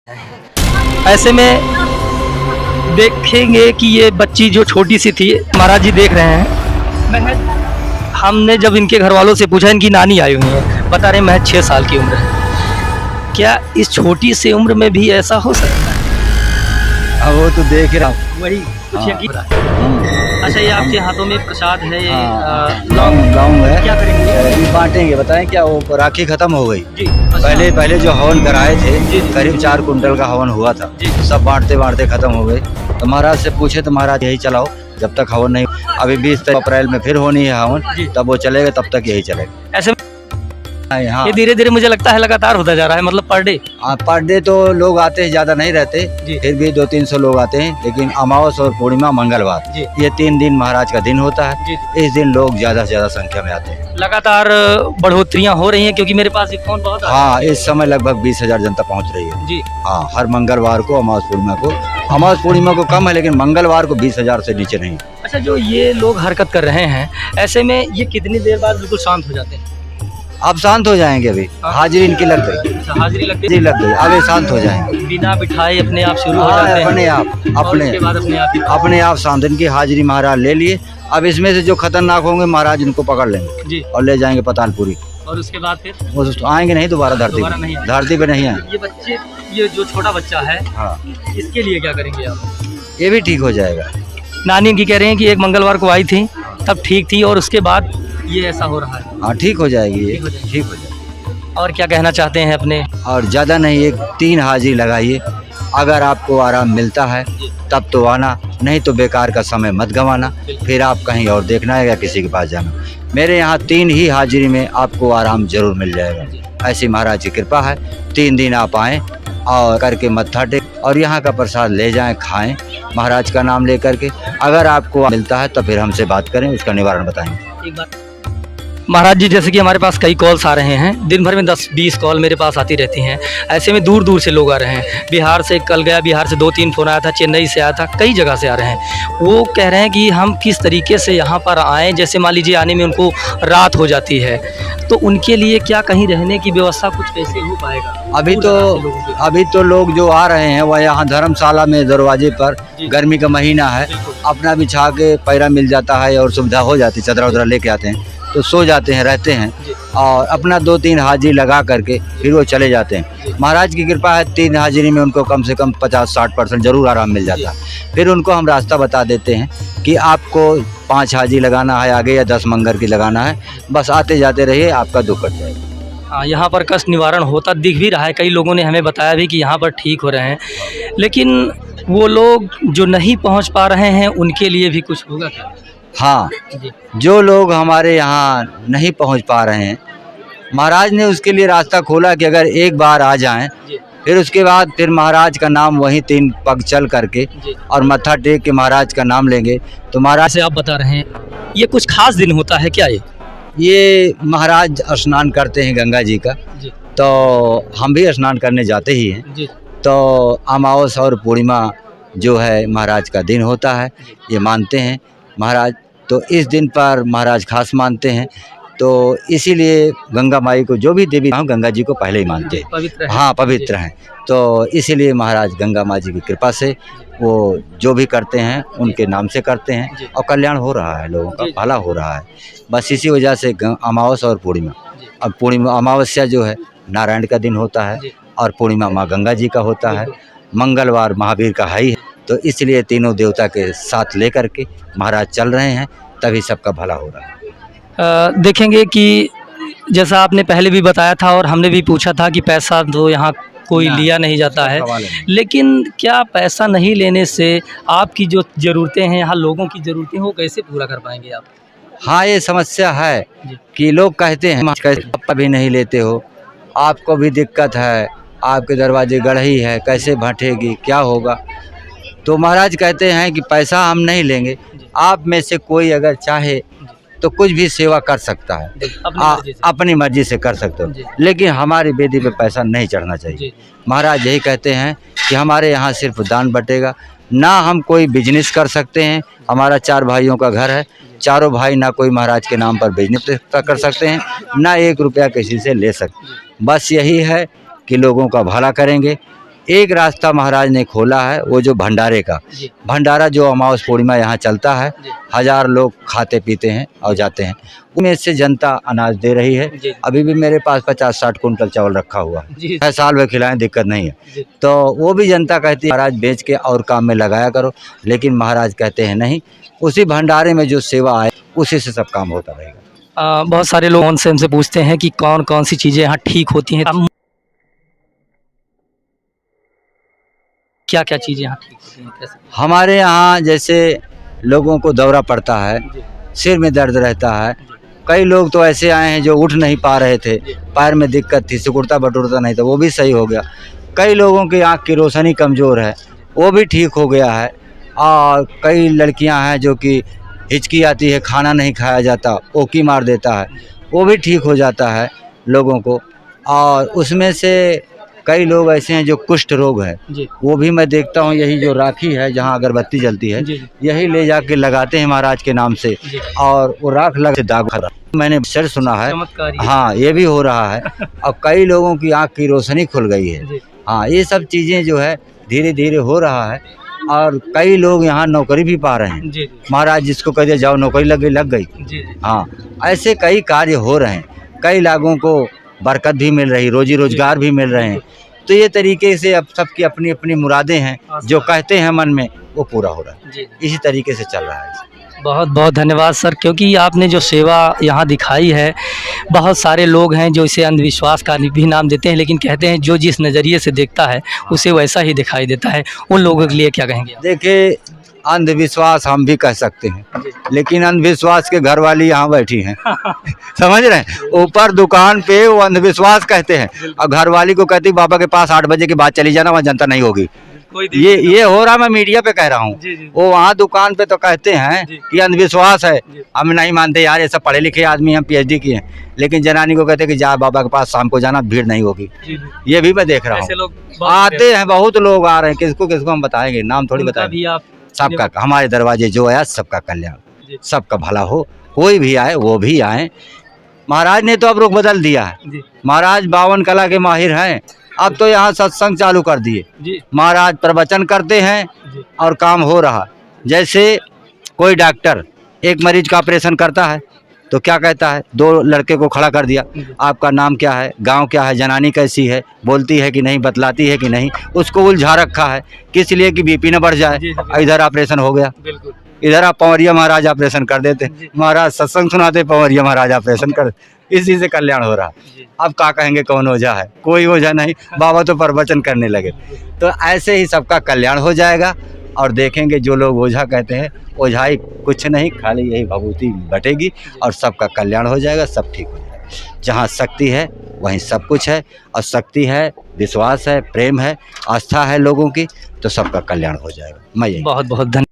ऐसे में देखेंगे कि ये बच्ची जो छोटी सी थी, महाराज जी देख रहे हैं, महज हमने जब इनके घर वालों से पूछा, इनकी नानी आई हुई है, बता रहे महज 6 साल की उम्र है। क्या इस छोटी सी उम्र में भी ऐसा हो सकता है? अब वो तो देख रहा हूँ। वही कुछ यकीन हो रहा है। अच्छा, ये आपके हाथों में प्रसाद है, ये लौंग है, क्या करेंगे? अभी बांटेंगे। बताएं क्या, वो राखी खत्म हो गई। जी, अच्छा। पहले जो हवन कराए थे, जी। करीब 4 कुंटल का हवन हुआ था, जी। सब बांटते खत्म हो गए। तो महाराज से पूछे तो महाराज यही चलाओ जब तक हवन नहीं। अभी 20 अप्रैल में फिर होनी है हवन, तब वो चलेगा, तब तक यही चलेगा। ऐसे हाँ, ये धीरे धीरे मुझे लगता है लगातार होता जा रहा है, मतलब पर डे। पर डे तो लोग आते हैं, ज्यादा नहीं रहते, फिर भी 200-300 लोग आते हैं। लेकिन अमावस और पूर्णिमा, मंगलवार, ये 3 दिन महाराज का दिन होता है। इस दिन लोग ज्यादा से ज्यादा संख्या में आते हैं। लगातार बढ़ोतरियां हो रही हैं, क्योंकि मेरे पास एक फोन बहुत हाँ, इस समय लगभग 20,000 जनता पहुँच रही है। जी हाँ, हर मंगलवार को, अमावस पूर्णिमा को कम है, लेकिन मंगलवार को 20,000 से नीचे नहीं। अच्छा, जो ये लोग हरकत कर रहे हैं, ऐसे में ये कितनी देर बाद बिल्कुल शांत हो जाते हैं? अब शांत हो जाएंगे। अभी हाजिरी इनकी लग गई। अच्छा, हाजिरी लग जी लग गई, अब ये शांत हो जाएंगे। बिना बिठाए अपने आप शुरू हो हाँ, जाते हैं? अपने आप और उसके बाद अपने आप शांत। इनकी हाजिरी महाराज ले लिए। अब इसमें से जो खतरनाक होंगे महाराज इनको पकड़ लेंगे जी, और ले जाएंगे पतालपुरी। और उसके बाद फिर वो आएंगे नहीं दोबारा धरती दोबारा नहीं आएंगे। धरती पे नहीं आएंगे। ये बच्चे, ये जो छोटा बच्चा है, हाँ, इसके लिए क्या करेंगे आप? ये भी ठीक हो जाएगा। नानी की कह रहे हैं कि एक मंगलवार को आई थी, तब ठीक थी, और उसके बाद ये ऐसा हो रहा है। हाँ, ठीक हो जाएगी, ये ठीक हो जाएगी। ठीक हो जाएगी। और क्या कहना चाहते हैं अपने? और ज़्यादा नहीं, एक 3 हाजिरी लगाइए। अगर आपको आराम मिलता है तब तो आना, नहीं तो बेकार का समय मत गंवाना। फिर आप कहीं और देखना है या किसी के पास जाना। मेरे यहाँ 3 ही हाजिरी में आपको आराम जरूर मिल जाएगा। ऐसी महाराज की कृपा है। 3 दिन आप आएँ और करके मत्था टेक और यहाँ का प्रसाद ले जाएं, खाएं महाराज का नाम लेकर के। अगर आपको मिलता है तो फिर हमसे बात करें, उसका निवारण बताएंगे। एक बात महाराज जी, जैसे कि हमारे पास कई कॉल्स आ रहे हैं, दिन भर में 10-20 कॉल मेरे पास आती रहती हैं। ऐसे में दूर दूर से लोग आ रहे हैं। बिहार से कल गया, बिहार से 2-3 फ़ोन आया था, चेन्नई से आया था, कई जगह से आ रहे हैं। वो कह रहे हैं कि हम किस तरीके से यहाँ पर आएँ। जैसे मान लीजिए आने में उनको रात हो जाती है, तो उनके लिए क्या कहीं रहने की व्यवस्था कुछ कैसे हो पाएगा? अभी तो लोग जो आ रहे हैं वह यहाँ धर्मशाला में दरवाजे पर, गर्मी का महीना है, अपना बिछा के पैरा मिल जाता है और सुविधा हो जाती है, चदरा उदरा लेके आते हैं तो सो जाते हैं, रहते हैं और अपना 2-3 हाजिरी लगा करके फिर वो चले जाते हैं। महाराज की कृपा है, 3 हाजिरी में उनको कम से कम 50-60% जरूर आराम मिल जाता है। फिर उनको हम रास्ता बता देते हैं कि आपको 5 हाजिरी लगाना है आगे या 10 मंगर की लगाना है, बस आते जाते रहिए, आपका दुख कट जाएगा। हाँ, यहाँ पर कष्ट निवारण होता दिख भी रहा है। कई लोगों ने हमें बताया भी कि यहाँ पर ठीक हो रहे हैं, लेकिन वो लोग जो नहीं पहुँच पा रहे हैं उनके लिए भी कुछ होगा क्या? हाँ, जो लोग हमारे यहाँ नहीं पहुँच पा रहे हैं, महाराज ने उसके लिए रास्ता खोला कि अगर एक बार आ जाएं, फिर उसके बाद फिर महाराज का नाम वहीं 3 पग चल करके और मत्था टेक के महाराज का नाम लेंगे तो महाराज से आप बता रहे हैं, ये कुछ खास दिन होता है क्या? ये महाराज स्नान करते हैं गंगा जी का, तो हम भी स्नान करने जाते ही हैं। तो अमावस और पूर्णिमा जो है महाराज का दिन होता है, ये मानते हैं महाराज। तो इस दिन पर महाराज खास मानते हैं, तो इसीलिए गंगा माई को, जो भी देवी हम गंगा जी को पहले ही मानते हैं। हाँ, पवित्र हैं। तो इसीलिए महाराज गंगा माँ जी की कृपा से वो जो भी करते हैं उनके नाम से करते हैं और कल्याण हो रहा है, लोगों का भला हो रहा है। बस इसी वजह से अमावस और पूर्णिमा, अब पूर्णिमा अमावस्या जो है नारायण का दिन होता है और पूर्णिमा माँ गंगा जी का होता है, मंगलवार महावीर का है ही है। तो इसलिए तीनों देवता के साथ लेकर के महाराज चल रहे हैं, तभी सबका भला हो रहा है। देखेंगे कि जैसा आपने पहले भी बताया था और हमने भी पूछा था कि पैसा तो यहाँ कोई लिया नहीं जाता है, लेकिन क्या पैसा नहीं लेने से आपकी जो ज़रूरतें हैं, यहाँ लोगों की ज़रूरतें, वो कैसे पूरा कर पाएंगे आप? हाँ, ये समस्या है कि लोग कहते हैं कैसे भी नहीं लेते हो, आपको भी दिक्कत है, आपके दरवाजे गढ़ही है, कैसे भटेगी, क्या होगा? तो महाराज कहते हैं कि पैसा हम नहीं लेंगे, आप में से कोई अगर चाहे तो कुछ भी सेवा कर सकता है, अपनी मर्जी से कर सकते हो, लेकिन हमारी बेदी पे पैसा नहीं चढ़ना चाहिए। महाराज यही कहते हैं कि हमारे यहाँ सिर्फ दान बटेगा, ना हम कोई बिजनेस कर सकते हैं। हमारा 4 भाइयों का घर है, चारों भाई ना कोई महाराज के नाम पर बिजनेस कर सकते हैं, ना 1 रुपया किसी से ले सकते। बस यही है कि लोगों का भला करेंगे, एक रास्ता महाराज ने खोला है, वो जो भंडारे का जी भंडारा जो अमावस पूर्णिमा यहाँ चलता है, जी 1000 लोग खाते पीते हैं और जाते हैं, उनमें से जनता अनाज दे रही है। जी अभी भी मेरे पास 50-60 कुंटल चावल रखा हुआ है, जी हर साल वे खिलाएं, दिक्कत नहीं है। जी तो वो भी जनता कहती है महाराज बेच के और काम में लगाया करो, लेकिन महाराज कहते हैं नहीं, उसी भंडारे में जो सेवा आए उसी से सब काम होता रहेगा। बहुत सारे लोग उनसे हमसे पूछते हैं कि कौन कौन सी चीज़ें यहाँ ठीक होती हैं, क्या क्या चीज़ें यहाँ ठीक होती हैं, कैसे? हमारे यहाँ जैसे लोगों को दौरा पड़ता है, जी सिर में दर्द रहता है, कई लोग तो ऐसे आए हैं जो उठ नहीं पा रहे थे, पैर में दिक्कत थी, सिकुड़ता बटुरता नहीं था, वो भी सही हो गया। कई लोगों की आँख की रोशनी कमज़ोर है, वो भी ठीक हो गया है। और कई लड़कियां हैं जो कि हिचकी आती है, खाना नहीं खाया जाता, ओकी मार देता है, वो भी ठीक हो जाता है लोगों को। और उसमें से कई लोग ऐसे हैं जो कुष्ठ रोग है, जी वो भी मैं देखता हूँ, यही जो राखी है जहाँ अगरबत्ती जलती है, जी यही ले जाके लगाते हैं महाराज के नाम से, जी और वो राख लग दाग भरा। मैंने सर सुना है, चमत्कारी है। हाँ ये भी हो रहा है। और कई लोगों की आँख की रोशनी खुल गई है। जी हाँ, ये सब चीज़ें जो है धीरे धीरे हो रहा है। और कई लोग यहाँ नौकरी भी पा रहे हैं। जी महाराज जिसको कह दिया जाओ नौकरी लग गई, लग गई। जी जी हाँ, ऐसे कई कार्य हो रहे हैं, कई लोगों को बरकत भी मिल रही, रोजी रोजगार भी मिल रहे हैं। तो ये तरीके से अब सबकी अपनी अपनी मुरादें हैं, जो कहते हैं मन में वो पूरा हो रहा है। जी इसी तरीके से चल रहा है। बहुत बहुत धन्यवाद सर, क्योंकि आपने जो सेवा यहाँ दिखाई है, बहुत सारे लोग हैं जो इसे अंधविश्वास का भी नाम देते हैं, लेकिन कहते हैं जो जिस नज़रिए से देखता है उसे वैसा ही दिखाई देता है। उन लोगों के लिए क्या कहेंगे आप? देखिए, अंधविश्वास हम भी कह सकते हैं, जी लेकिन अंधविश्वास के घर वाली यहाँ बैठी हैं। समझ रहे हैं, ऊपर दुकान पे वो अंधविश्वास कहते हैं और घर वाली को कहती बाबा के पास 8 बजे के बाद चली जाना, वहाँ जनता नहीं होगी। कोई ये हो रहा, मैं मीडिया पे कह रहा हूँ। जी जी वो वहाँ दुकान पे तो कहते हैं जी। कि अंधविश्वास है, जी। हम नहीं मानते यार, ये सब पढ़े लिखे आदमी हैं, PhD किए हैं, लेकिन जनानी को कहते हैं कि जा बाबा के पास शाम को जाना, भीड़ नहीं होगी। जी ये भी मैं देख रहा ऐसे हूँ, लोग आते हैं, बहुत लोग आ रहे हैं। किसको किसको हम बताएंगे, नाम थोड़ी उनका बताएंगे। भी आप सबका, हमारे दरवाजे जो आया सबका कल्याण, जी। सबका भला हो, कोई भी आए वो भी आए। महाराज ने तो अब रुख बदल दिया है। जी महाराज 52 कला के माहिर हैं, अब तो यहाँ सत्संग चालू कर दिए। जी महाराज प्रवचन करते हैं जी और काम हो रहा। जैसे कोई डॉक्टर एक मरीज का ऑपरेशन करता है तो क्या कहता है, 2 लड़के को खड़ा कर दिया, आपका नाम क्या है, गांव क्या है, जनानी कैसी है, बोलती है कि नहीं, बतलाती है कि नहीं, उसको उलझा रखा है, किस लिए कि BP न बढ़ जाए। जी, जी। इधर ऑपरेशन हो गया, बिल्कुल इधर आप पवरिया महाराज ऑपरेशन कर देते, महाराज सत्संग सुनाते, पवरिया महाराज ऑपरेशन कर, इसी से कल्याण हो रहा। जी अब क्या कहेंगे, कौन ओझा है, कोई ओझा नहीं, बाबा तो प्रवचन करने लगे। तो ऐसे ही सबका कल्याण हो जाएगा। और देखेंगे जो लोग ओझा कहते हैं, ओझाई कुछ नहीं, खाली यही भभूति बटेगी और सबका कल्याण हो जाएगा, सब ठीक हो जाएगा। जहाँ शक्ति है वहीं सब कुछ है, और शक्ति है, विश्वास है, प्रेम है, आस्था है लोगों की, तो सबका कल्याण हो जाएगा। मैं यही बहुत बहुत धन्यवाद।